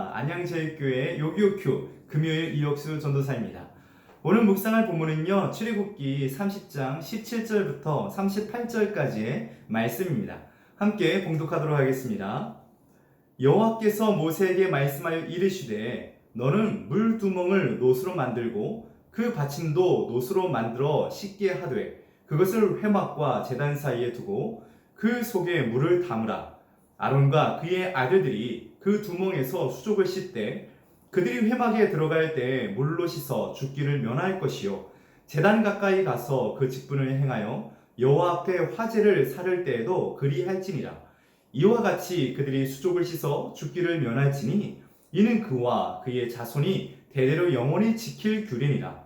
안녕하십니까. 안양제일교회 요기요큐 금요일 이혁수 전도사입니다. 오늘 묵상할 본문은요, 출애굽기 30장 17절부터 38절까지의 말씀입니다. 함께 봉독하도록 하겠습니다. 여호와께서 모세에게 말씀하여 이르시되 너는 물두멍을 노수로 만들고 그 받침도 노수로 만들어 씻게 하되 그것을 회막과 제단 사이에 두고 그 속에 물을 담으라. 아론과 그의 아들들이 그 두멍에서 수족을 씻되 그들이 회막에 들어갈 때 물로 씻어 죽기를 면할 것이요 제단 가까이 가서 그 직분을 행하여 여호와 앞에 화제를 사를 때에도 그리할지니라. 이와 같이 그들이 수족을 씻어 죽기를 면할지니 이는 그와 그의 자손이 대대로 영원히 지킬 규례니라.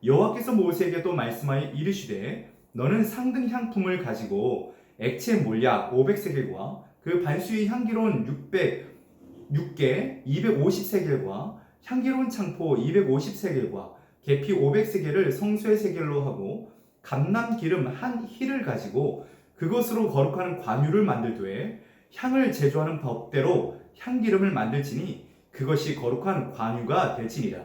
여호와께서 모세에게 또 말씀하여 이르시되 너는 상등 향품을 가지고 액체 몰약 500세겔과 그 반수의 향기로운 6개 250세겔과 향기로운 창포 250세겔과 계피 500세겔을 성소의 세겔로 하고 감람기름 한 힐을 가지고 그것으로 거룩한 관유를 만들되 향을 제조하는 법대로 향기름을 만들지니 그것이 거룩한 관유가 될지니라.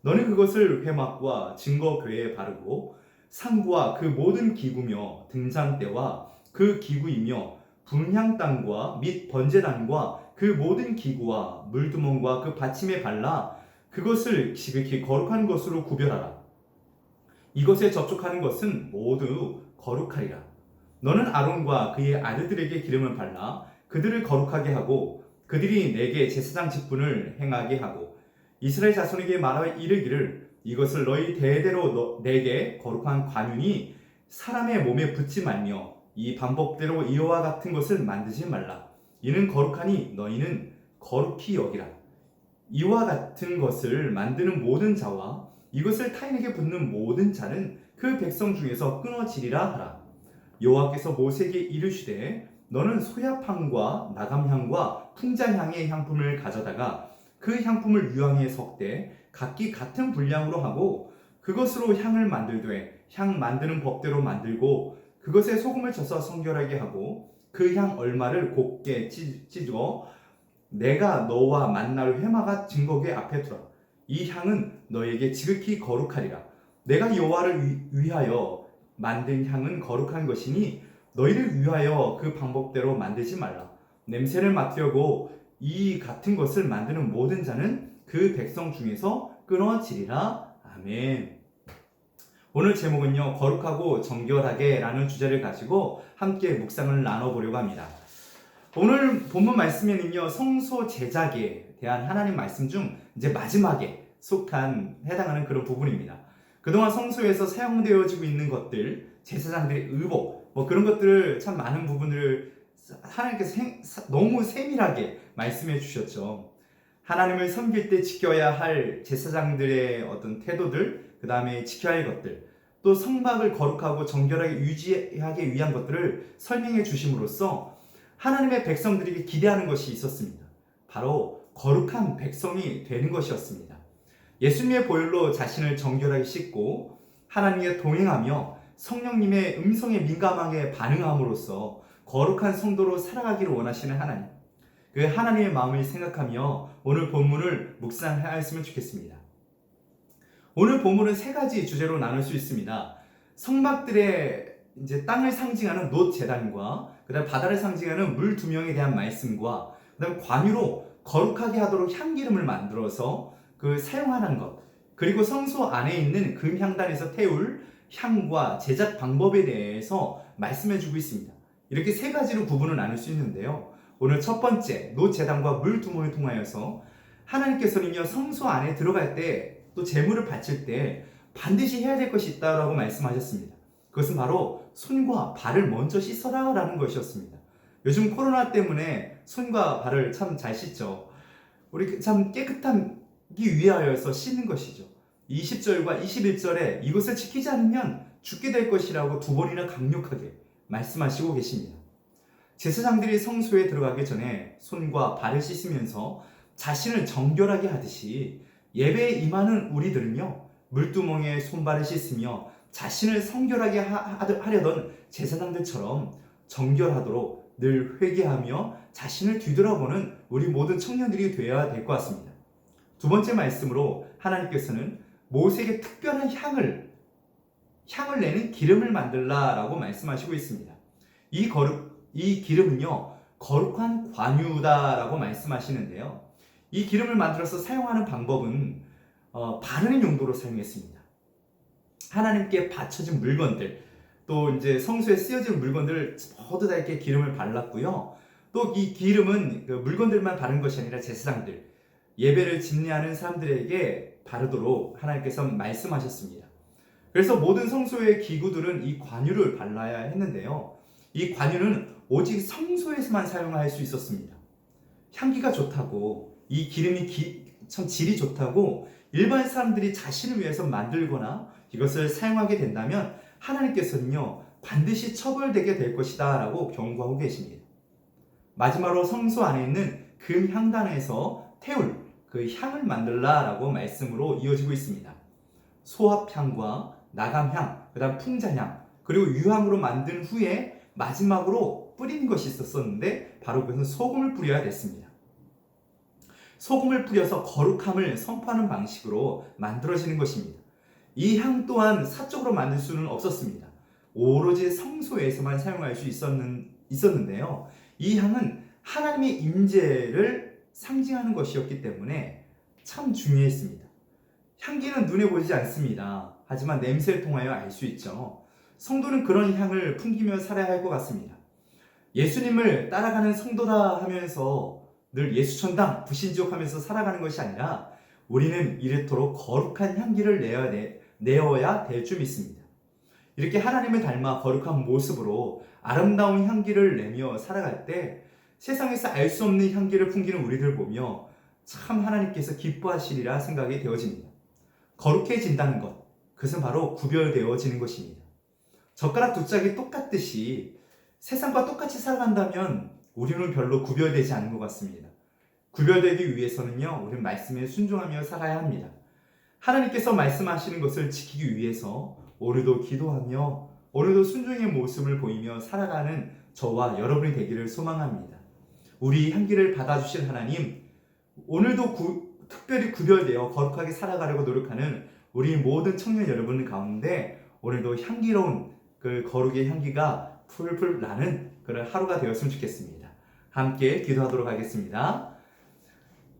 너는 그것을 회막과 증거궤에 바르고 상구와 그 모든 기구며 등잔대와 그 기구이며 분향단과 및 번제단과 그 모든 기구와 물두멍과 그 받침에 발라 그것을 지극히 거룩한 것으로 구별하라. 이것에 접촉하는 것은 모두 거룩하리라. 너는 아론과 그의 아들들에게 기름을 발라 그들을 거룩하게 하고 그들이 내게 제사장 직분을 행하게 하고 이스라엘 자손에게 말하여 이르기를 이것을 너희 대대로 내게 거룩한 관윤이 사람의 몸에 붙지 말며 이 방법대로 이와 같은 것을 만드지 말라. 이는 거룩하니 너희는 거룩히 여기라. 이와 같은 것을 만드는 모든 자와 이것을 타인에게 붙는 모든 자는 그 백성 중에서 끊어지리라 하라. 여호와께서 모세에게 이르시되 너는 소야향과 나감향과 풍자향의 향품을 가져다가 그 향품을 유황에 섞되 각기 같은 분량으로 하고 그것으로 향을 만들되 향 만드는 법대로 만들고 그것에 소금을 쳐서 성결하게 하고 그 향 얼마를 곱게 찢어 내가 너와 만날 회막과 증거궤 앞에 두라. 이 향은 너에게 지극히 거룩하리라. 내가 여호와를 위하여 만든 향은 거룩한 것이니 너희를 위하여 그 방법대로 만들지 말라. 냄새를 맡으려고 이 같은 것을 만드는 모든 자는 그 백성 중에서 끊어지리라. 아멘. 오늘 제목은요, 거룩하고 정결하게 라는 주제를 가지고 함께 묵상을 나눠보려고 합니다. 오늘 본문 말씀에는요, 성소 제작에 대한 하나님 말씀 중 이제 마지막에 해당하는 그런 부분입니다. 그동안 성소에서 사용되어지고 있는 것들, 제사장들의 의복, 그런 것들을 참 많은 부분을 하나님께서 너무 세밀하게 말씀해 주셨죠. 하나님을 섬길 때 지켜야 할 제사장들의 어떤 태도들, 그 다음에 지켜야 할 것들, 또 성막을 거룩하고 정결하게 유지하기 위한 것들을 설명해 주심으로써 하나님의 백성들에게 기대하는 것이 있었습니다. 바로 거룩한 백성이 되는 것이었습니다. 예수님의 보혈로 자신을 정결하게 씻고 하나님께 동행하며 성령님의 음성에 민감하게 반응함으로써 거룩한 성도로 살아가기를 원하시는 하나님, 그 하나님의 마음을 생각하며 오늘 본문을 묵상하였으면 좋겠습니다. 오늘 본문은 세 가지 주제로 나눌 수 있습니다. 성막들의 이제 땅을 상징하는 놋 제단과 그다음 바다를 상징하는 물 두 명에 대한 말씀과 그다음 관유로 거룩하게 하도록 향기름을 만들어서 그 사용하는 것, 그리고 성소 안에 있는 금향단에서 태울 향과 제작 방법에 대해서 말씀해주고 있습니다. 이렇게 세 가지로 구분을 나눌 수 있는데요. 오늘 첫 번째 놋 제단과 물 두멍을 통하여서 하나님께서는요, 성소 안에 들어갈 때 또 제물을 바칠 때 반드시 해야 될 것이 있다라고 말씀하셨습니다. 그것은 바로 손과 발을 먼저 씻어라 라는 것이었습니다. 요즘 코로나 때문에 손과 발을 참 잘 씻죠. 우리 참 깨끗하기 위하여서 씻는 것이죠. 20절과 21절에 이것을 지키지 않으면 죽게 될 것이라고 두 번이나 강력하게 말씀하시고 계십니다. 제사장들이 성소에 들어가기 전에 손과 발을 씻으면서 자신을 정결하게 하듯이 예배에 임하는 우리들은요, 물두멍에 손발을 씻으며 자신을 성결하게 하려던 제사장들처럼 정결하도록 늘 회개하며 자신을 뒤돌아보는 우리 모든 청년들이 되어야 될 것 같습니다. 두 번째 말씀으로 하나님께서는 모세에게 특별한 향을 내는 기름을 만들라라고 말씀하시고 있습니다. 이 기름은요, 거룩한 관유다라고 말씀하시는데요. 이 기름을 만들어서 사용하는 방법은 바르는 용도로 사용했습니다. 하나님께 바쳐진 물건들, 또 이제 성소에 쓰여진 물건들 모두 다 이렇게 기름을 발랐고요. 또 이 기름은 그 물건들만 바른 것이 아니라 제사장들, 예배를 집례하는 사람들에게 바르도록 하나님께서 말씀하셨습니다. 그래서 모든 성소의 기구들은 이 관유를 발라야 했는데요. 이 관유는 오직 성소에서만 사용할 수 있었습니다. 향기가 좋다고, 이 기름이 참 질이 좋다고 일반 사람들이 자신을 위해서 만들거나 이것을 사용하게 된다면 하나님께서는요, 반드시 처벌되게 될 것이다 라고 경고하고 계십니다. 마지막으로 성소 안에 있는 금 향단에서 태울 그 향을 만들라 라고 말씀으로 이어지고 있습니다. 소합향과 나감향, 그 다음 풍자향, 그리고 유향으로 만든 후에 마지막으로 뿌리는 것이 있었는데 바로 그것은 소금을 뿌려야 됐습니다. 소금을 뿌려서 거룩함을 선포하는 방식으로 만들어지는 것입니다. 이 향 또한 사적으로 만들 수는 없었습니다. 오로지 성소에서만 사용할 수 있었는데요. 이 향은 하나님의 임재를 상징하는 것이었기 때문에 참 중요했습니다. 향기는 눈에 보이지 않습니다. 하지만 냄새를 통하여 알 수 있죠. 성도는 그런 향을 풍기며 살아야 할 것 같습니다. 예수님을 따라가는 성도다 하면서 늘 예수천당 불신지옥하면서 살아가는 것이 아니라 우리는 이렇도록 거룩한 향기를 내어야 될 줄 믿습니다. 이렇게 하나님을 닮아 거룩한 모습으로 아름다운 향기를 내며 살아갈 때 세상에서 알 수 없는 향기를 풍기는 우리들 보며 참 하나님께서 기뻐하시리라 생각이 되어집니다. 거룩해진다는 것, 그것은 바로 구별되어지는 것입니다. 젓가락 두 짝이 똑같듯이 세상과 똑같이 살아간다면 우리는 별로 구별되지 않은 것 같습니다. 구별되기 위해서는요, 우리는 말씀에 순종하며 살아야 합니다. 하나님께서 말씀하시는 것을 지키기 위해서 오늘도 기도하며 오늘도 순종의 모습을 보이며 살아가는 저와 여러분이 되기를 소망합니다. 우리 향기를 받아주실 하나님, 오늘도 특별히 구별되어 거룩하게 살아가려고 노력하는 우리 모든 청년 여러분 가운데 오늘도 향기로운 그 거룩의 향기가 풀풀 나는 그런 하루가 되었으면 좋겠습니다. 함께 기도하도록 하겠습니다.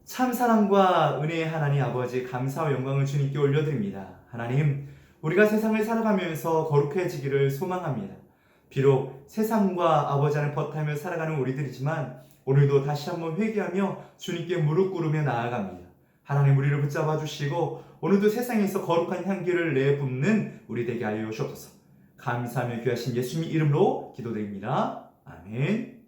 참 사랑과 은혜의 하나님 아버지, 감사와 영광을 주님께 올려드립니다. 하나님, 우리가 세상을 살아가면서 거룩해지기를 소망합니다. 비록 세상과 아버지 안에 버타며 살아가는 우리들이지만 오늘도 다시 한번 회개하며 주님께 무릎 꿇으며 나아갑니다. 하나님, 우리를 붙잡아 주시고 오늘도 세상에서 거룩한 향기를 내뿜는 우리 되게 하여 주옵소서. 감사하며 귀하신 예수님 이름으로 기도드립니다. 아멘.